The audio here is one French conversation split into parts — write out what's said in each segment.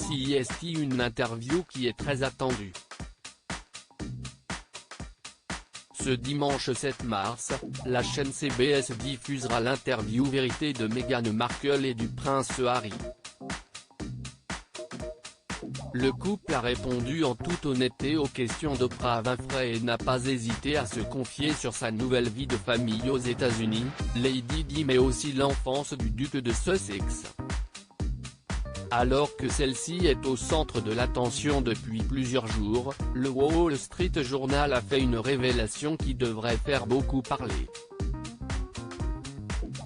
CIST, une interview qui est très attendue. Ce dimanche 7 mars, la chaîne CBS diffusera l'interview vérité de Meghan Markle et du prince Harry. Le couple a répondu en toute honnêteté aux questions d'Oprah Winfrey et n'a pas hésité à se confier sur sa nouvelle vie de famille aux États-Unis, Lady Di mais aussi l'enfance du duc de Sussex. Alors que celle-ci est au centre de l'attention depuis plusieurs jours, le Wall Street Journal a fait une révélation qui devrait faire beaucoup parler.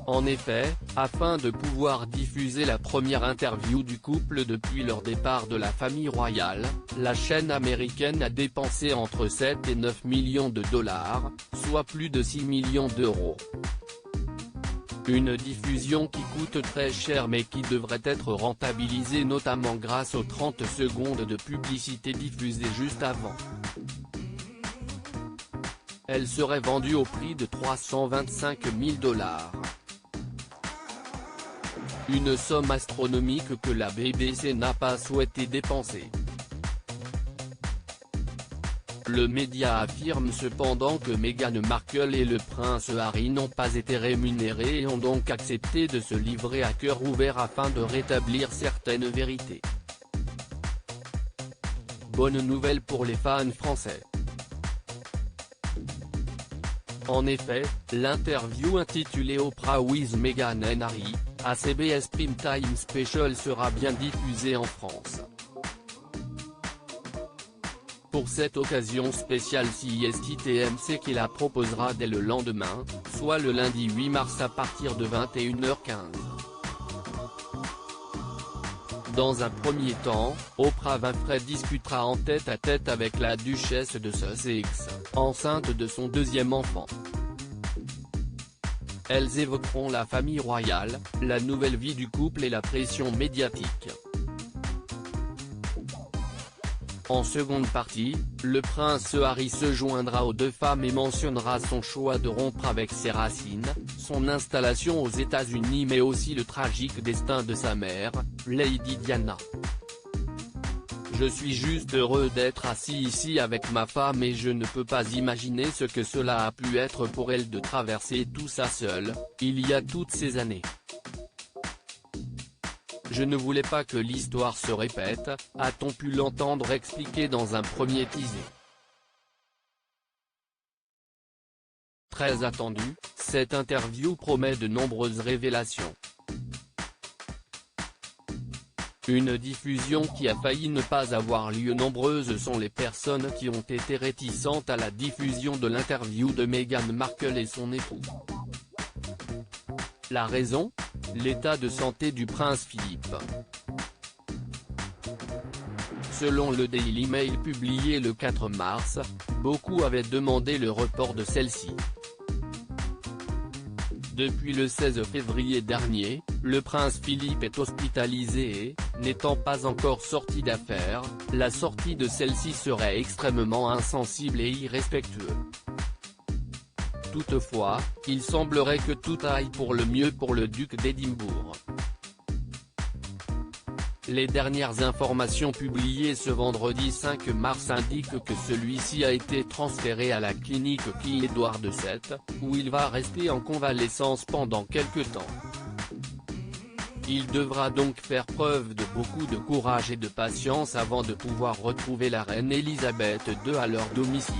En effet, afin de pouvoir diffuser la première interview du couple depuis leur départ de la famille royale, la chaîne américaine a dépensé entre 7 et 9 millions de dollars, soit plus de 6 millions d'euros. Une diffusion qui coûte très cher mais qui devrait être rentabilisée notamment grâce aux 30 secondes de publicité diffusées juste avant. Elle serait vendue au prix de 325 000 dollars. Une somme astronomique que la BBC n'a pas souhaité dépenser. Le média affirme cependant que Meghan Markle et le prince Harry n'ont pas été rémunérés et ont donc accepté de se livrer à cœur ouvert afin de rétablir certaines vérités. Bonne nouvelle pour les fans français. En effet, l'interview intitulée Oprah with Meghan and Harry, à CBS Prime Time Special sera bien diffusée en France. Pour cette occasion spéciale CIST TMC qui la proposera dès le lendemain, soit le lundi 8 mars à partir de 21h15. Dans un premier temps, Oprah Winfrey discutera en tête-à-tête avec la duchesse de Sussex, enceinte de son deuxième enfant. Elles évoqueront la famille royale, la nouvelle vie du couple et la pression médiatique. En seconde partie, le prince Harry se joindra aux deux femmes et mentionnera son choix de rompre avec ses racines, son installation aux États-Unis mais aussi le tragique destin de sa mère, Lady Diana. Je suis juste heureux d'être assis ici avec ma femme et je ne peux pas imaginer ce que cela a pu être pour elle de traverser tout ça seule, il y a toutes ces années. Je ne voulais pas que l'histoire se répète, a-t-on pu l'entendre expliquer dans un premier teaser. Très attendu, cette interview promet de nombreuses révélations. Une diffusion qui a failli ne pas avoir lieu. Nombreuses sont les personnes qui ont été réticentes à la diffusion de l'interview de Meghan Markle et son époux. La raison ? L'état de santé du prince Philippe. Selon le Daily Mail publié le 4 mars, beaucoup avaient demandé le report de celle-ci. Depuis le 16 février dernier, le prince Philippe est hospitalisé et, n'étant pas encore sorti d'affaires, la sortie de celle-ci serait extrêmement insensible et irrespectueux. Toutefois, il semblerait que tout aille pour le mieux pour le duc d'Édimbourg. Les dernières informations publiées ce vendredi 5 mars indiquent que celui-ci a été transféré à la clinique King Edward VII, où il va rester en convalescence pendant quelque temps. Il devra donc faire preuve de beaucoup de courage et de patience avant de pouvoir retrouver la reine Elisabeth II à leur domicile.